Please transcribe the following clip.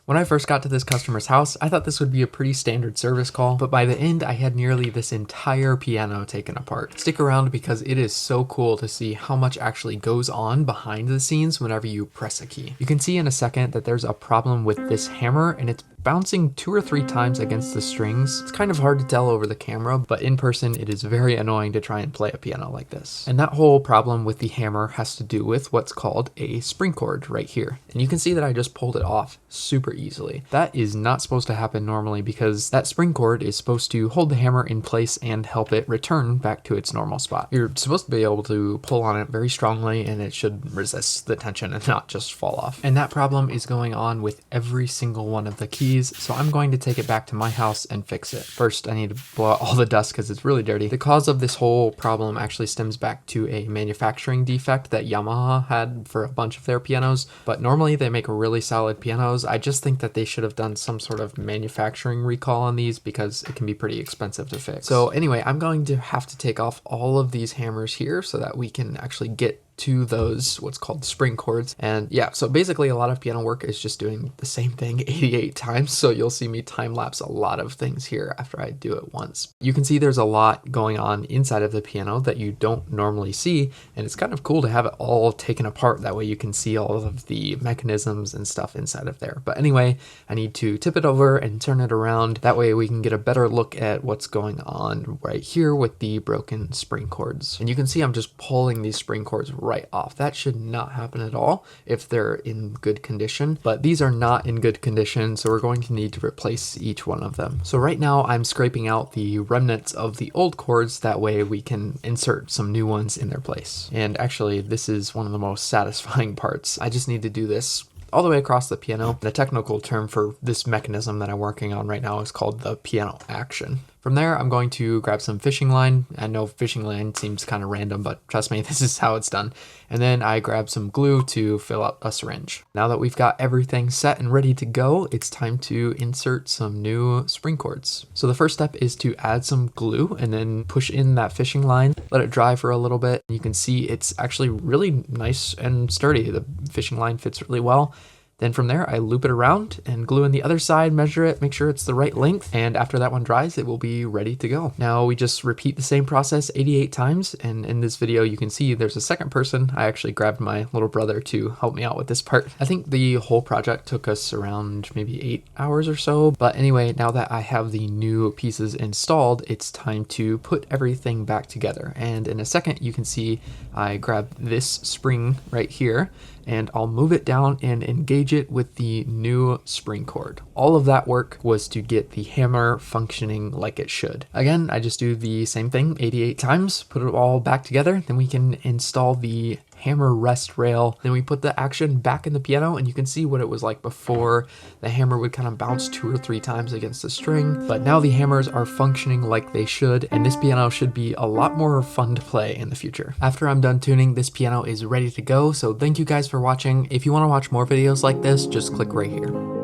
When I first got to this customer's house, I thought this would be a pretty standard service call, but by the end I had nearly this entire piano taken apart. Stick around because it is so cool to see how much actually goes on behind the scenes whenever you press a key. You can see in a second that there's a problem with this hammer and it's bouncing 2 or 3 times against the strings. It's kind of hard to tell over the camera, but in person it is very annoying to try and play a piano like this. And that whole problem with the hammer has to do with what's called a spring cord right here. And you can see that I just pulled it off super easily. That is not supposed to happen normally because that spring cord is supposed to hold the hammer in place and help it return back to its normal spot. You're supposed to be able to pull on it very strongly and it should resist the tension and not just fall off. And that problem is going on with every single one of the keys, so I'm going to take it back to my house and fix it. First, I need to blow out all the dust because it's really dirty. The cause of this whole problem actually stems back to a manufacturing defect that Yamaha had for a bunch of their pianos, but normally they make really solid pianos. I just think that they should have done some sort of manufacturing recall on these because it can be pretty expensive to fix. So anyway, I'm going to have to take off all of these hammers here so that we can actually get to those what's called spring cords. And yeah, so basically a lot of piano work is just doing the same thing 88 times, so you'll see me time lapse a lot of things here after I do it once. You can see there's a lot going on inside of the piano that you don't normally see, and it's kind of cool to have it all taken apart. That way you can see all of the mechanisms and stuff inside of there. But anyway, I need to tip it over and turn it around. That way we can get a better look at what's going on right here with the broken spring cords. And you can see I'm just pulling these spring cords right off. That should not happen at all if they're in good condition, but these are not in good condition, so we're going to need to replace each one of them. So right now I'm scraping out the remnants of the old cords, that way we can insert some new ones in their place. And actually this is one of the most satisfying parts. I just need to do this all the way across the piano. The technical term for this mechanism that I'm working on right now is called the piano action. From there, I'm going to grab some fishing line. I know fishing line seems kind of random, but trust me, this is how it's done. And then I grab some glue to fill up a syringe. Now that we've got everything set and ready to go, it's time to insert some new spring cords. So the first step is to add some glue and then push in that fishing line, let it dry for a little bit. You can see it's actually really nice and sturdy. The fishing line fits really well. Then from there, I loop it around and glue in the other side, measure it, make sure it's the right length, and after that one dries, it will be ready to go. Now we just repeat the same process 88 times, and in this video you can see there's a second person. I actually grabbed my little brother to help me out with this part. I think the whole project took us around maybe 8 hours or so, but anyway, now that I have the new pieces installed, it's time to put everything back together. And in a second, you can see I grabbed this spring right here, and I'll move it down and engage it with the new spring cord. All of that work was to get the hammer functioning like it should. Again, I just do the same thing 88 times, put it all back together, then we can install the hammer rest rail. Then we put the action back in the piano, and you can see what it was like before. The hammer would kind of bounce 2 or 3 times against the string, but now the hammers are functioning like they should, and this piano should be a lot more fun to play in the future. After I'm done tuning, this piano is ready to go, so thank you guys for watching. If you want to watch more videos like this, just click right here.